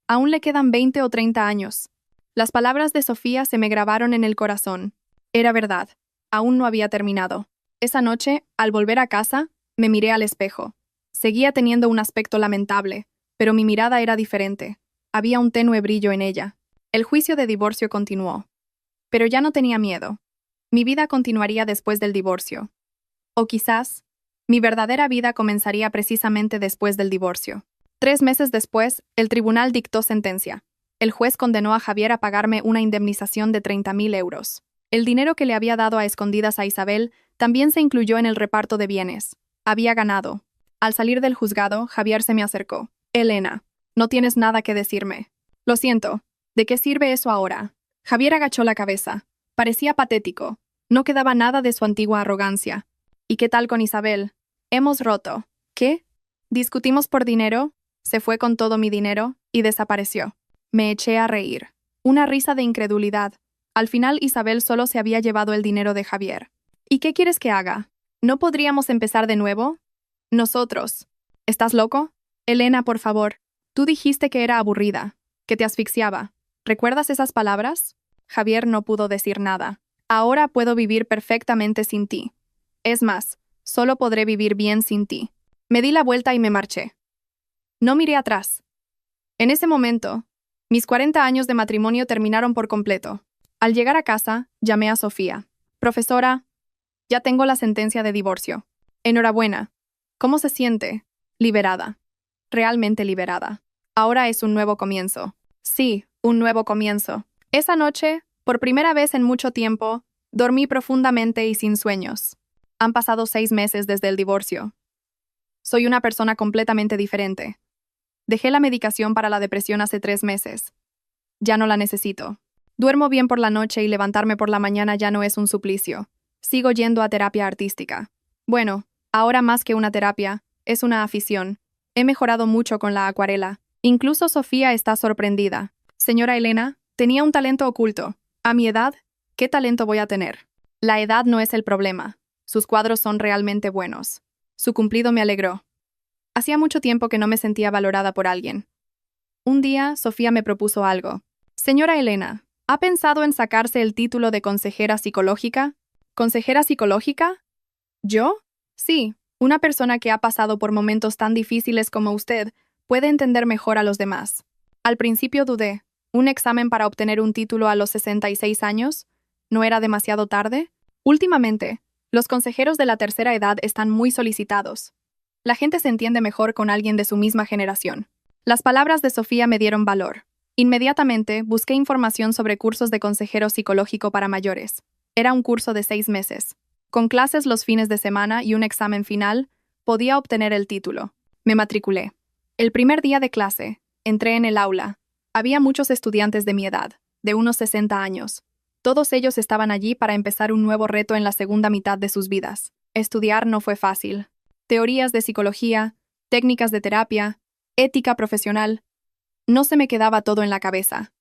Aún le quedan 20 o 30 años. Las palabras de Sofía se me grabaron en el corazón. Era verdad. Aún no había terminado. Esa noche, al volver a casa, me miré al espejo. Seguía teniendo un aspecto lamentable, pero mi mirada era diferente. Había un tenue brillo en ella. El juicio de divorcio continuó. Pero ya no tenía miedo. Mi vida continuaría después del divorcio. O quizás, mi verdadera vida comenzaría precisamente después del divorcio. 3 meses después, el tribunal dictó sentencia. El juez condenó a Javier a pagarme una indemnización de 30.000 euros. El dinero que le había dado a escondidas a Isabel también se incluyó en el reparto de bienes. Había ganado. Al salir del juzgado, Javier se me acercó. «Elena, no tienes nada que decirme». «Lo siento. ¿De qué sirve eso ahora?» Javier agachó la cabeza. Parecía patético. No quedaba nada de su antigua arrogancia. «¿Y qué tal con Isabel?» «Hemos roto». «¿Qué?» «Discutimos por dinero». Se fue con todo mi dinero y desapareció. Me eché a reír. Una risa de incredulidad. Al final Isabel solo se había llevado el dinero de Javier. ¿Y qué quieres que haga? ¿No podríamos empezar de nuevo? Nosotros. ¿Estás loco? Elena, por favor. Tú dijiste que era aburrida, que te asfixiaba. ¿Recuerdas esas palabras? Javier no pudo decir nada. Ahora puedo vivir perfectamente sin ti. Es más, solo podré vivir bien sin ti. Me di la vuelta y me marché. No miré atrás. En ese momento, mis 40 años de matrimonio terminaron por completo. Al llegar a casa, llamé a Sofía. «Profesora, ya tengo la sentencia de divorcio. Enhorabuena. ¿Cómo se siente?» «Liberada. Realmente liberada. Ahora es un nuevo comienzo». «Sí, un nuevo comienzo». Esa noche, por primera vez en mucho tiempo, dormí profundamente y sin sueños. Han pasado 6 meses desde el divorcio. Soy una persona completamente diferente. Dejé la medicación para la depresión hace 3 meses. Ya no la necesito. Duermo bien por la noche y levantarme por la mañana ya no es un suplicio. Sigo yendo a terapia artística. Bueno, ahora más que una terapia, es una afición. He mejorado mucho con la acuarela. Incluso Sofía está sorprendida. Señora Elena, tenía un talento oculto. A mi edad, ¿qué talento voy a tener? La edad no es el problema. Sus cuadros son realmente buenos. Su cumplido me alegró. Hacía mucho tiempo que no me sentía valorada por alguien. Un día, Sofía me propuso algo. «Señora Elena, ¿ha pensado en sacarse el título de consejera psicológica?» ¿Consejera psicológica? ¿Yo? Sí, una persona que ha pasado por momentos tan difíciles como usted puede entender mejor a los demás. Al principio dudé. ¿Un examen para obtener un título a los 66 años? ¿No era demasiado tarde? Últimamente, los consejeros de la tercera edad están muy solicitados. La gente se entiende mejor con alguien de su misma generación. Las palabras de Sofía me dieron valor. Inmediatamente busqué información sobre cursos de consejero psicológico para mayores. Era un curso de 6 meses. Con clases los fines de semana y un examen final, podía obtener el título. Me matriculé. El primer día de clase, entré en el aula. Había muchos estudiantes de mi edad, de unos 60 años. Todos ellos estaban allí para empezar un nuevo reto en la segunda mitad de sus vidas. Estudiar no fue fácil. Teorías de psicología, técnicas de terapia, ética profesional. No se me quedaba todo en la cabeza.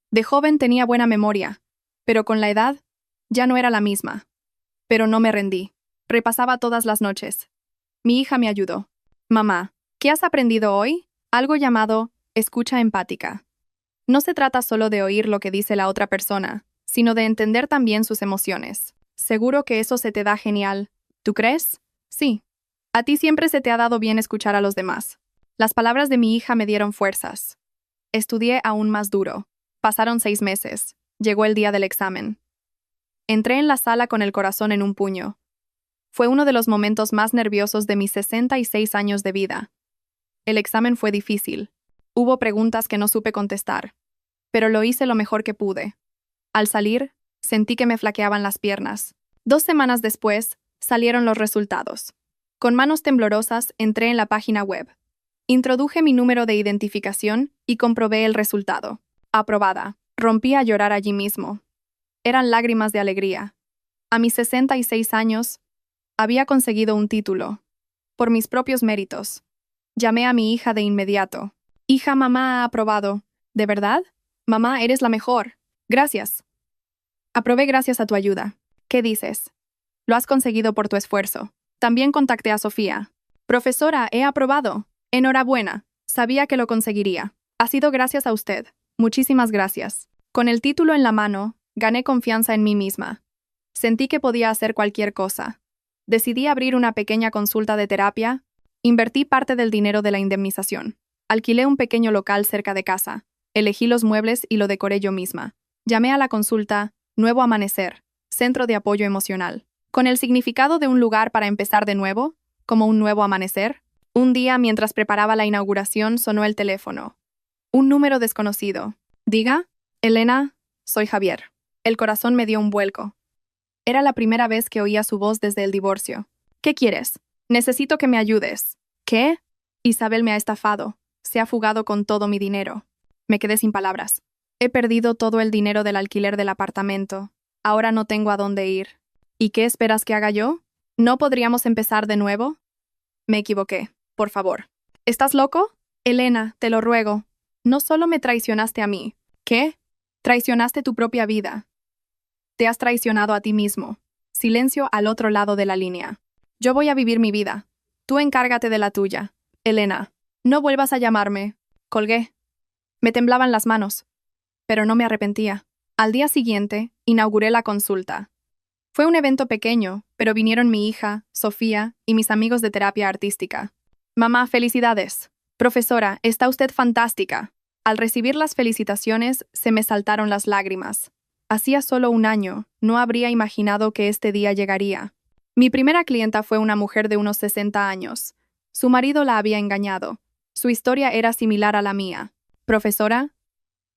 De joven tenía buena memoria, pero con la edad ya no era la misma. Pero no me rendí. Repasaba todas las noches. Mi hija me ayudó. Mamá, ¿qué has aprendido hoy? Algo llamado escucha empática. No se trata solo de oír lo que dice la otra persona, sino de entender también sus emociones. Seguro que eso se te da genial. ¿Tú crees? Sí. A ti siempre se te ha dado bien escuchar a los demás. Las palabras de mi hija me dieron fuerzas. Estudié aún más duro. Pasaron 6 meses. Llegó el día del examen. Entré en la sala con el corazón en un puño. Fue uno de los momentos más nerviosos de mis 66 años de vida. El examen fue difícil. Hubo preguntas que no supe contestar, pero lo hice lo mejor que pude. Al salir, sentí que me flaqueaban las piernas. 2 semanas después, salieron los resultados. Con manos temblorosas, entré en la página web. Introduje mi número de identificación y comprobé el resultado. Aprobada. Rompí a llorar allí mismo. Eran lágrimas de alegría. A mis 66 años, había conseguido un título. Por mis propios méritos. Llamé a mi hija de inmediato. Hija, mamá ha aprobado. ¿De verdad? Mamá, eres la mejor. Gracias. Aprobé gracias a tu ayuda. ¿Qué dices? Lo has conseguido por tu esfuerzo. También contacté a Sofía. Profesora, he aprobado. Enhorabuena. Sabía que lo conseguiría. Ha sido gracias a usted. Muchísimas gracias. Con el título en la mano, gané confianza en mí misma. Sentí que podía hacer cualquier cosa. Decidí abrir una pequeña consulta de terapia. Invertí parte del dinero de la indemnización. Alquilé un pequeño local cerca de casa. Elegí los muebles y lo decoré yo misma. Llamé a la consulta Nuevo Amanecer, Centro de Apoyo Emocional. Con el significado de un lugar para empezar de nuevo, como un nuevo amanecer. Un día, mientras preparaba la inauguración, sonó el teléfono. Un número desconocido. Diga, Elena, soy Javier. El corazón me dio un vuelco. Era la primera vez que oía su voz desde el divorcio. ¿Qué quieres? Necesito que me ayudes. ¿Qué? Isabel me ha estafado. Se ha fugado con todo mi dinero. Me quedé sin palabras. He perdido todo el dinero del alquiler del apartamento. Ahora no tengo a dónde ir. ¿Y qué esperas que haga yo? ¿No podríamos empezar de nuevo? Me equivoqué. Por favor. ¿Estás loco? Elena, te lo ruego. No solo me traicionaste a mí. ¿Qué? Traicionaste tu propia vida. Te has traicionado a ti mismo. Silencio al otro lado de la línea. Yo voy a vivir mi vida. Tú encárgate de la tuya. Elena, no vuelvas a llamarme. Colgué. Me temblaban las manos. Pero no me arrepentía. Al día siguiente, inauguré la consulta. Fue un evento pequeño, pero vinieron mi hija, Sofía, y mis amigos de terapia artística. Mamá, felicidades. Profesora, está usted fantástica. Al recibir las felicitaciones, se me saltaron las lágrimas. Hacía solo un año, no habría imaginado que este día llegaría. Mi primera clienta fue una mujer de unos 60 años. Su marido la había engañado. Su historia era similar a la mía. Profesora,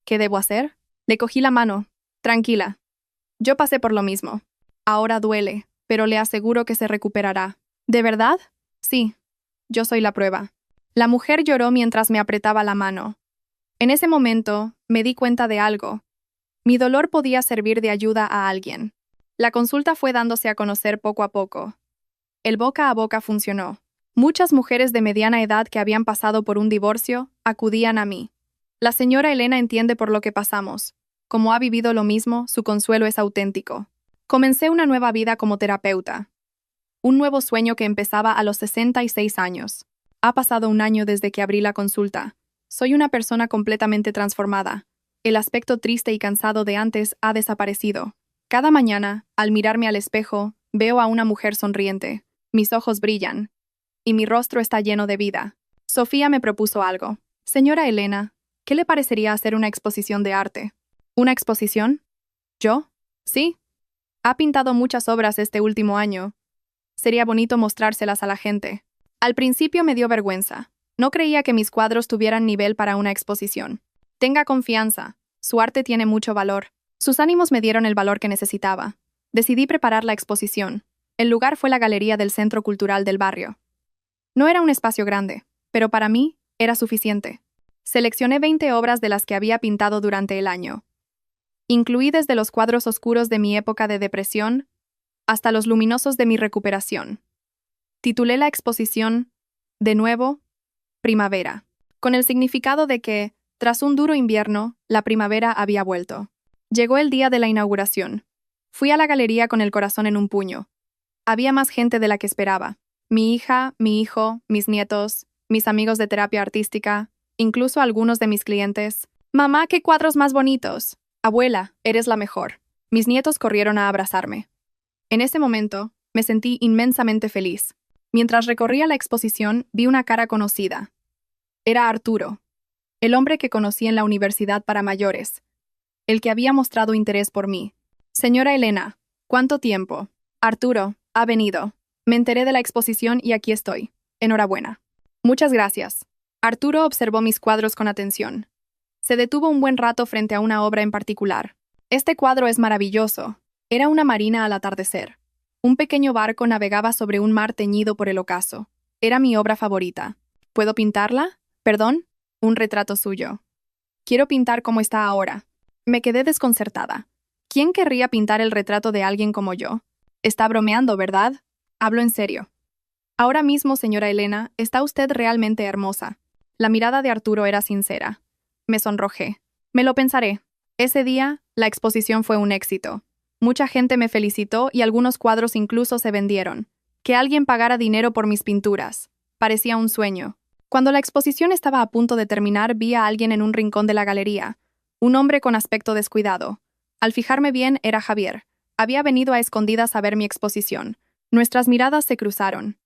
¿qué debo hacer? Le cogí la mano. Tranquila. Yo pasé por lo mismo. Ahora duele, pero le aseguro que se recuperará. ¿De verdad? Sí. Yo soy la prueba. La mujer lloró mientras me apretaba la mano. En ese momento, me di cuenta de algo. Mi dolor podía servir de ayuda a alguien. La consulta fue dándose a conocer poco a poco. El boca a boca funcionó. Muchas mujeres de mediana edad que habían pasado por un divorcio acudían a mí. La señora Elena entiende por lo que pasamos. Como ha vivido lo mismo, su consuelo es auténtico. Comencé una nueva vida como terapeuta. Un nuevo sueño que empezaba a los 66 años. Ha pasado un año desde que abrí la consulta. Soy una persona completamente transformada. El aspecto triste y cansado de antes ha desaparecido. Cada mañana, al mirarme al espejo, veo a una mujer sonriente. Mis ojos brillan. Y mi rostro está lleno de vida. Sofía me propuso algo. Señora Elena, ¿qué le parecería hacer una exposición de arte? ¿Una exposición? ¿Yo? Sí. Ha pintado muchas obras este último año. Sería bonito mostrárselas a la gente. Al principio me dio vergüenza. No creía que mis cuadros tuvieran nivel para una exposición. Tenga confianza. Su arte tiene mucho valor. Sus ánimos me dieron el valor que necesitaba. Decidí preparar la exposición. El lugar fue la galería del Centro Cultural del barrio. No era un espacio grande, pero para mí era suficiente. Seleccioné 20 obras de las que había pintado durante el año. Incluí desde los cuadros oscuros de mi época de depresión hasta los luminosos de mi recuperación. Titulé la exposición, de nuevo, Primavera, con el significado de que, tras un duro invierno, la primavera había vuelto. Llegó el día de la inauguración. Fui a la galería con el corazón en un puño. Había más gente de la que esperaba. Mi hija, mi hijo, mis nietos, mis amigos de terapia artística, incluso algunos de mis clientes. «Mamá, qué cuadros más bonitos. Abuela, eres la mejor». Mis nietos corrieron a abrazarme. En ese momento, me sentí inmensamente feliz. Mientras recorría la exposición, vi una cara conocida. Era Arturo, el hombre que conocí en la universidad para mayores, el que había mostrado interés por mí. «Señora Elena, ¿cuánto tiempo?» «Arturo, ha venido. Me enteré de la exposición y aquí estoy. Enhorabuena». «Muchas gracias». Arturo observó mis cuadros con atención. Se detuvo un buen rato frente a una obra en particular. «Este cuadro es maravilloso». Era una marina al atardecer. Un pequeño barco navegaba sobre un mar teñido por el ocaso. Era mi obra favorita. ¿Puedo pintarla? ¿Perdón? Un retrato suyo. Quiero pintar como está ahora. Me quedé desconcertada. ¿Quién querría pintar el retrato de alguien como yo? Está bromeando, ¿verdad? Hablo en serio. Ahora mismo, señora Elena, está usted realmente hermosa. La mirada de Arturo era sincera. Me sonrojé. Me lo pensaré. Ese día, la exposición fue un éxito. Mucha gente me felicitó y algunos cuadros incluso se vendieron. Que alguien pagara dinero por mis pinturas. Parecía un sueño. Cuando la exposición estaba a punto de terminar, vi a alguien en un rincón de la galería. Un hombre con aspecto descuidado. Al fijarme bien, era Javier. Había venido a escondidas a ver mi exposición. Nuestras miradas se cruzaron.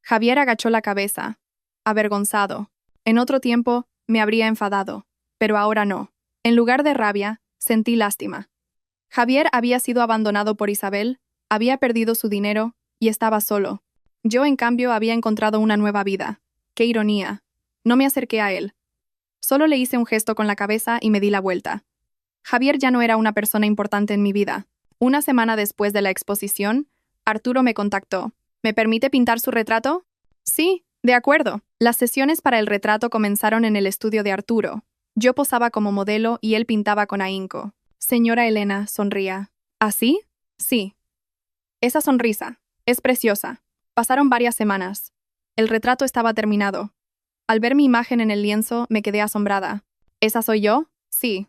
Javier agachó la cabeza, avergonzado. En otro tiempo, me habría enfadado, pero ahora no. En lugar de rabia, sentí lástima. Javier había sido abandonado por Isabel, había perdido su dinero y estaba solo. Yo, en cambio, había encontrado una nueva vida. ¡Qué ironía! No me acerqué a él. Solo le hice un gesto con la cabeza y me di la vuelta. Javier ya no era una persona importante en mi vida. Una semana después de la exposición, Arturo me contactó. ¿Me permite pintar su retrato? Sí, de acuerdo. Las sesiones para el retrato comenzaron en el estudio de Arturo. Yo posaba como modelo y él pintaba con ahínco. Señora Elena, sonría. ¿Así? Sí. Esa sonrisa. Es preciosa. Pasaron varias semanas. El retrato estaba terminado. Al ver mi imagen en el lienzo, me quedé asombrada. ¿Esa soy yo? Sí.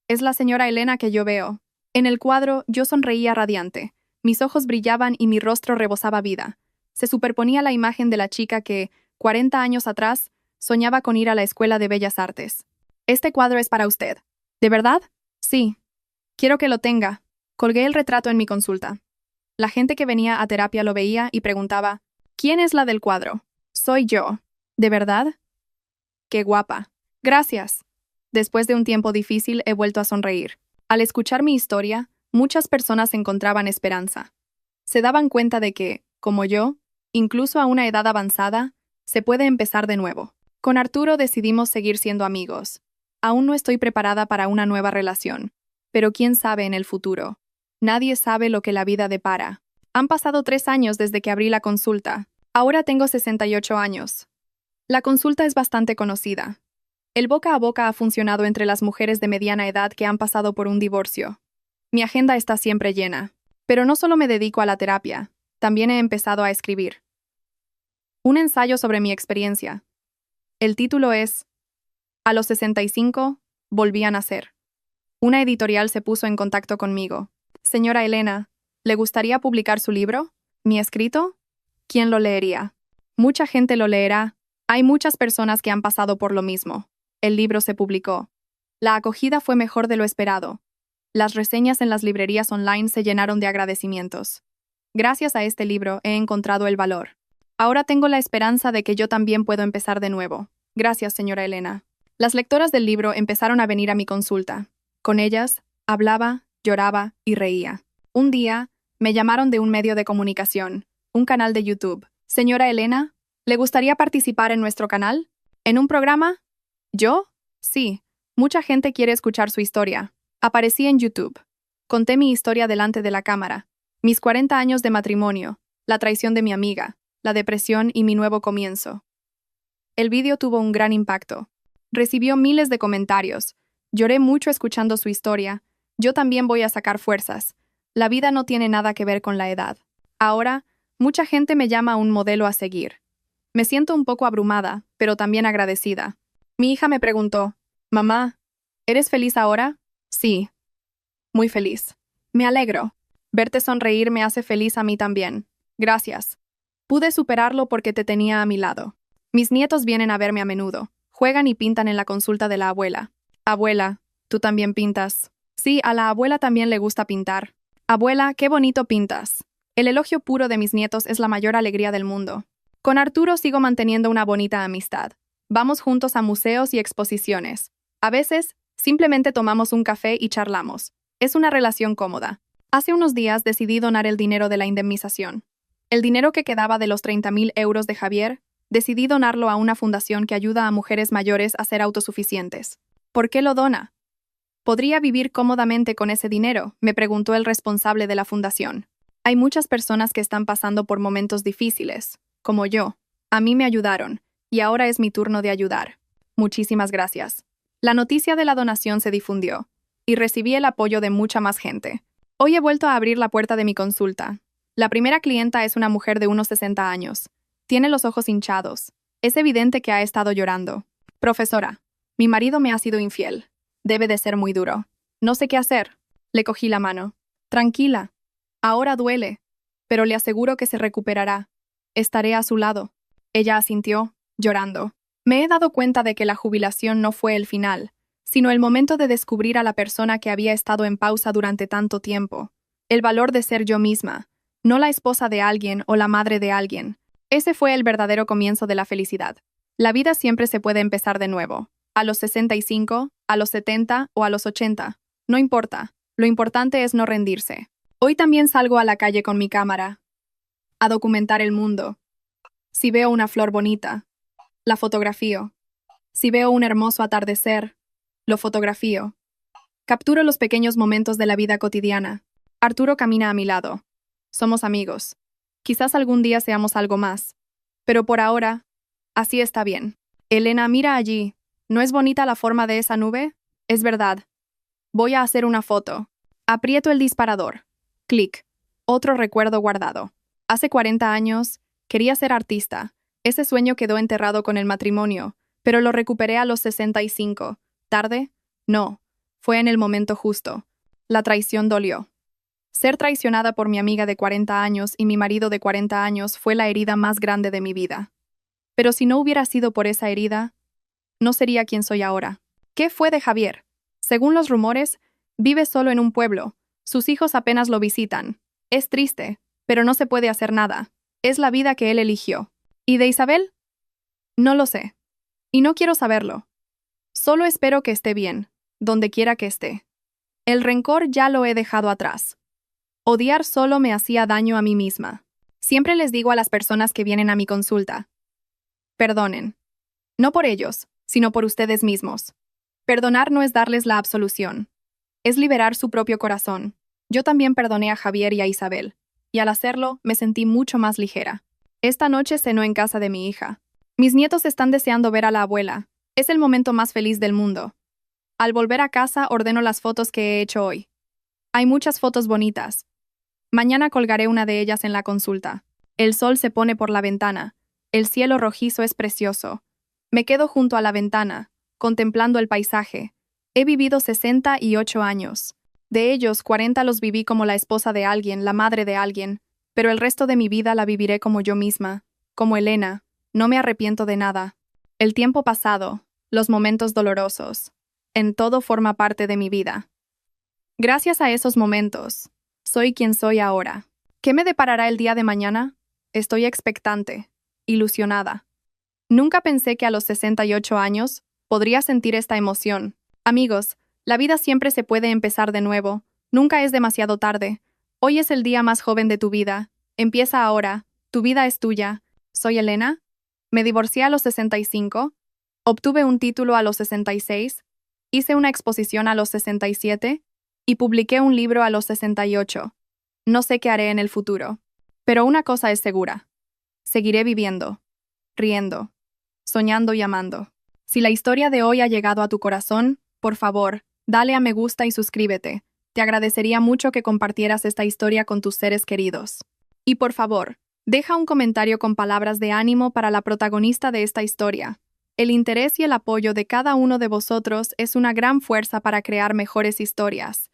Es la señora Elena que yo veo. En el cuadro, yo sonreía radiante. Mis ojos brillaban y mi rostro rebosaba vida. Se superponía la imagen de la chica que, 40 años atrás, soñaba con ir a la Escuela de Bellas Artes. Este cuadro es para usted. ¿De verdad? Sí. Quiero que lo tenga. Colgué el retrato en mi consulta. La gente que venía a terapia lo veía y preguntaba, ¿quién es la del cuadro? Soy yo. ¿De verdad? Qué guapa. Gracias. Después de un tiempo difícil he vuelto a sonreír. Al escuchar mi historia, muchas personas encontraban esperanza. Se daban cuenta de que, como yo, incluso a una edad avanzada, se puede empezar de nuevo. Con Arturo decidimos seguir siendo amigos. Aún no estoy preparada para una nueva relación, pero quién sabe en el futuro. Nadie sabe lo que la vida depara. Han pasado 3 años desde que abrí la consulta. Ahora tengo 68 años. La consulta es bastante conocida. El boca a boca ha funcionado entre las mujeres de mediana edad que han pasado por un divorcio. Mi agenda está siempre llena. Pero no solo me dedico a la terapia, también he empezado a escribir. Un ensayo sobre mi experiencia. El título es A los 65, volví a nacer. Una editorial se puso en contacto conmigo. Señora Elena, ¿le gustaría publicar su libro? ¿Mi escrito? ¿Quién lo leería? Mucha gente lo leerá. Hay muchas personas que han pasado por lo mismo. El libro se publicó. La acogida fue mejor de lo esperado. Las reseñas en las librerías online se llenaron de agradecimientos. Gracias a este libro he encontrado el valor. Ahora tengo la esperanza de que yo también puedo empezar de nuevo. Gracias, señora Elena. Las lectoras del libro empezaron a venir a mi consulta. Con ellas, hablaba, lloraba y reía. Un día, me llamaron de un medio de comunicación, un canal de YouTube. Señora Elena, ¿le gustaría participar en nuestro canal? ¿En un programa? ¿Yo? Sí. Mucha gente quiere escuchar su historia. Aparecí en YouTube. Conté mi historia delante de la cámara. Mis 40 años de matrimonio, la traición de mi amiga, la depresión y mi nuevo comienzo. El vídeo tuvo un gran impacto. Recibió miles de comentarios. Lloré mucho escuchando su historia. Yo también voy a sacar fuerzas. La vida no tiene nada que ver con la edad. Ahora, mucha gente me llama un modelo a seguir. Me siento un poco abrumada, pero también agradecida. Mi hija me preguntó, «Mamá, ¿eres feliz ahora?» Sí, muy feliz. Me alegro. Verte sonreír me hace feliz a mí también. Gracias. Pude superarlo porque te tenía a mi lado. Mis nietos vienen a verme a menudo. Juegan y pintan en la consulta de la abuela. Abuela, ¿tú también pintas? Sí, a la abuela también le gusta pintar. Abuela, qué bonito pintas. El elogio puro de mis nietos es la mayor alegría del mundo. Con Arturo sigo manteniendo una bonita amistad. Vamos juntos a museos y exposiciones. A veces, simplemente tomamos un café y charlamos. Es una relación cómoda. Hace unos días decidí donar el dinero de la indemnización. El dinero que quedaba de los 30.000 euros de Javier, decidí donarlo a una fundación que ayuda a mujeres mayores a ser autosuficientes. ¿Por qué lo dona? ¿Podría vivir cómodamente con ese dinero?, me preguntó el responsable de la fundación. Hay muchas personas que están pasando por momentos difíciles, como yo. A mí me ayudaron, y ahora es mi turno de ayudar. Muchísimas gracias. La noticia de la donación se difundió, y recibí el apoyo de mucha más gente. Hoy he vuelto a abrir la puerta de mi consulta. La primera clienta es una mujer de unos 60 años. Tiene los ojos hinchados. Es evidente que ha estado llorando. Profesora, mi marido me ha sido infiel. Debe de ser muy duro. No sé qué hacer. Le cogí la mano. Tranquila. Ahora duele, pero le aseguro que se recuperará. Estaré a su lado. Ella asintió, llorando. Me he dado cuenta de que la jubilación no fue el final, sino el momento de descubrir a la persona que había estado en pausa durante tanto tiempo. El valor de ser yo misma, no la esposa de alguien o la madre de alguien. Ese fue el verdadero comienzo de la felicidad. La vida siempre se puede empezar de nuevo. A los 65, a los 70 o a los 80. No importa. Lo importante es no rendirse. Hoy también salgo a la calle con mi cámara, a documentar el mundo. Si veo una flor bonita, la fotografío. Si veo un hermoso atardecer, lo fotografío. Capturo los pequeños momentos de la vida cotidiana. Arturo camina a mi lado. Somos amigos. Quizás algún día seamos algo más. Pero por ahora, así está bien. Elena, mira allí. ¿No es bonita la forma de esa nube? Es verdad. Voy a hacer una foto. Aprieto el disparador. Clic. Otro recuerdo guardado. Hace 40 años, quería ser artista. Ese sueño quedó enterrado con el matrimonio, pero lo recuperé a los 65. ¿Tarde? No. Fue en el momento justo. La traición dolió. Ser traicionada por mi amiga de 40 años y mi marido de 40 años fue la herida más grande de mi vida. Pero si no hubiera sido por esa herida, no sería quien soy ahora. ¿Qué fue de Javier? Según los rumores, vive solo en un pueblo. Sus hijos apenas lo visitan. Es triste, pero no se puede hacer nada. Es la vida que él eligió. ¿Y de Isabel? No lo sé. Y no quiero saberlo. Solo espero que esté bien, donde quiera que esté. El rencor ya lo he dejado atrás. Odiar solo me hacía daño a mí misma. Siempre les digo a las personas que vienen a mi consulta: perdonen. No por ellos, sino por ustedes mismos. Perdonar no es darles la absolución. Es liberar su propio corazón. Yo también perdoné a Javier y a Isabel, y al hacerlo me sentí mucho más ligera. Esta noche cenó en casa de mi hija. Mis nietos están deseando ver a la abuela. Es el momento más feliz del mundo. Al volver a casa ordeno las fotos que he hecho hoy. Hay muchas fotos bonitas. Mañana colgaré una de ellas en la consulta. El sol se pone por la ventana. El cielo rojizo es precioso. Me quedo junto a la ventana, contemplando el paisaje. He vivido 68 años. De ellos, 40 los viví como la esposa de alguien, la madre de alguien, pero el resto de mi vida la viviré como yo misma, como Elena. No me arrepiento de nada. El tiempo pasado, los momentos dolorosos, en todo forma parte de mi vida. Gracias a esos momentos, soy quien soy ahora. ¿Qué me deparará el día de mañana? Estoy expectante, ilusionada. Nunca pensé que a los 68 años podría sentir esta emoción. Amigos, la vida siempre se puede empezar de nuevo. Nunca es demasiado tarde. Hoy es el día más joven de tu vida. Empieza ahora. Tu vida es tuya. ¿Soy Elena? Me divorcié a los 65. Obtuve un título a los 66. Hice una exposición a los 67. Y publiqué un libro a los 68. No sé qué haré en el futuro. Pero una cosa es segura. Seguiré viviendo, riendo, soñando y amando. Si la historia de hoy ha llegado a tu corazón, por favor, dale a me gusta y suscríbete. Te agradecería mucho que compartieras esta historia con tus seres queridos. Y por favor, deja un comentario con palabras de ánimo para la protagonista de esta historia. El interés y el apoyo de cada uno de vosotros es una gran fuerza para crear mejores historias.